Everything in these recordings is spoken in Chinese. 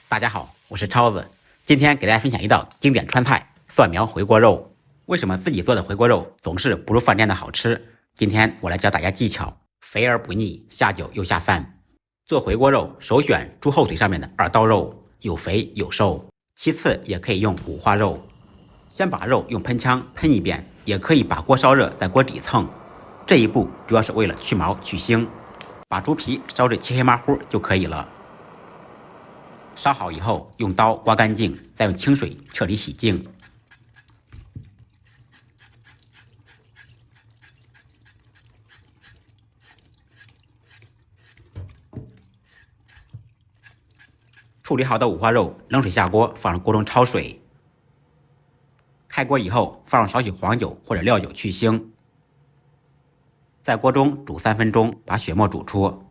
大家好，我是超子，今天给大家分享一道经典川菜——蒜苗回锅肉。为什么自己做的回锅肉总是不如饭店的好吃？今天我来教大家技巧，肥而不腻，下酒又下饭。做回锅肉首选猪后腿上面的2刀肉，有肥有瘦。其次也可以用五花肉。先把肉用喷枪喷一遍，也可以把锅烧热在锅底蹭。这一步主要是为了去毛去腥。把猪皮烧至漆黑麻糊就可以了。烧好以后，用刀刮干净，再用清水彻底洗净。处理好的五花肉，冷水下锅，放入锅中焯水。开锅以后，放入少许黄酒或者料酒去腥。在锅中煮3分钟，把血沫煮出。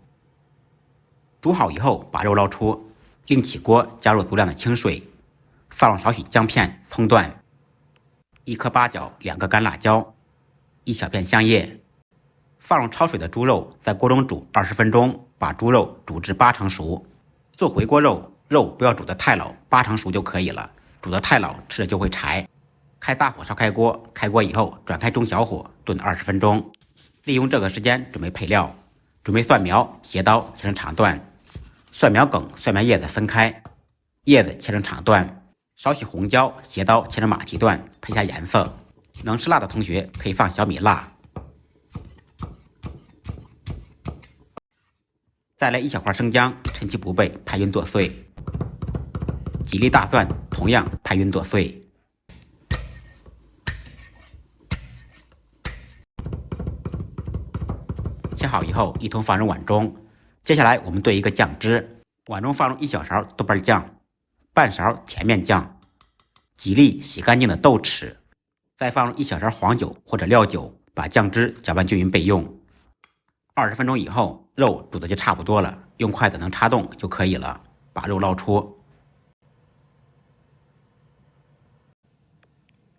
煮好以后，把肉捞出，另起锅加入足量的清水，放入少许姜片、葱段，1颗八角，2个干辣椒，1小片香叶，放入焯水的猪肉，在锅中煮20分钟，把猪肉煮至8成熟。做回锅肉，肉不要煮得太老，8成熟就可以了。煮得太老，吃着就会柴。开大火烧开锅，开锅以后转开中小火炖20分钟。利用这个时间准备配料，准备蒜苗，斜刀切成长段。蒜苗梗、蒜苗叶子分开，叶子切成长段，少许红椒，斜刀切成马蹄段，配下颜色。能吃辣的同学可以放小米辣。再来1小块生姜，趁其不备拍匀剁碎。几粒大蒜同样拍匀剁碎。切好以后一同放入碗中。接下来我们兑一个酱汁，碗中放入1小勺豆瓣酱，半勺甜面酱，几粒洗干净的豆豉，再放入1小勺黄酒或者料酒，把酱汁搅拌均匀备用。20分钟以后，肉煮的就差不多了，用筷子能插动就可以了。把肉捞出，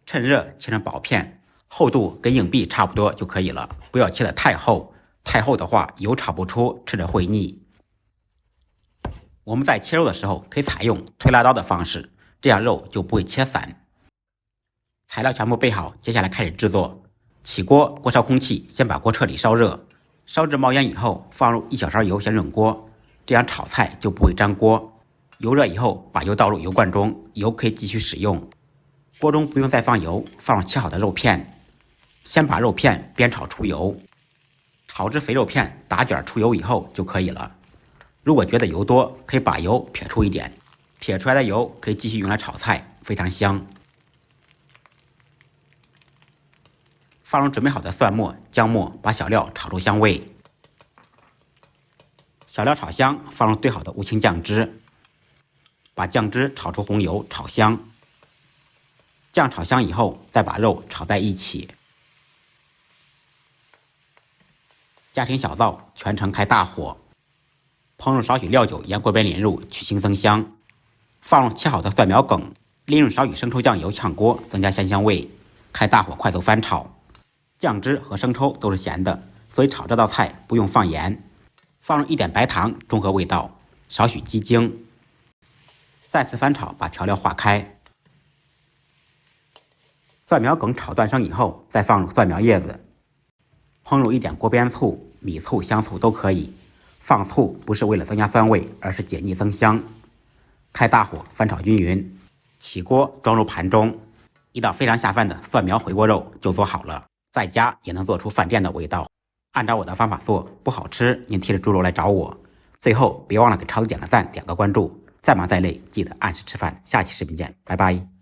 趁热切成薄片，厚度跟硬币差不多就可以了，不要切得太厚。太厚的话，油炒不出，吃着会腻。我们在切肉的时候可以采用推拉刀的方式，这样肉就不会切散。材料全部备好，接下来开始制作。起锅，锅烧空气，先把锅彻底烧热，烧至冒烟以后，放入1小勺油，先润锅，这样炒菜就不会粘锅。油热以后，把油倒入油罐中，油可以继续使用。锅中不用再放油，放入切好的肉片，先把肉片煸炒出油。炒至肥肉片打卷出油以后就可以了。如果觉得油多，可以把油撇出一点，撇出来的油可以继续用来炒菜，非常香。放入准备好的蒜末、姜末，把小料炒出香味。小料炒香，放入兑好的乌青酱汁，把酱汁炒出红油，炒香。酱炒香以后，再把肉炒在一起。家庭小灶，全程开大火，烹入少许料酒，沿锅边淋入，去腥增香。放入切好的蒜苗梗，淋入少许生抽酱油炝锅，增加鲜香味。开大火快速翻炒。酱汁和生抽都是咸的，所以炒这道菜不用放盐。放入1点白糖，中和味道，少许鸡精。再次翻炒，把调料化开。蒜苗梗炒断生以后，再放入蒜苗叶子。烹入1点锅边醋，米醋、香醋都可以。放醋不是为了增加酸味，而是解腻增香。开大火翻炒均匀，起锅装入盘中。一道非常下饭的蒜苗回锅肉就做好了，在家也能做出饭店的味道。按照我的方法做，不好吃您提着猪肉来找我。最后别忘了给超子点个赞，点个关注。再忙再累，记得按时吃饭。下期视频见，拜拜。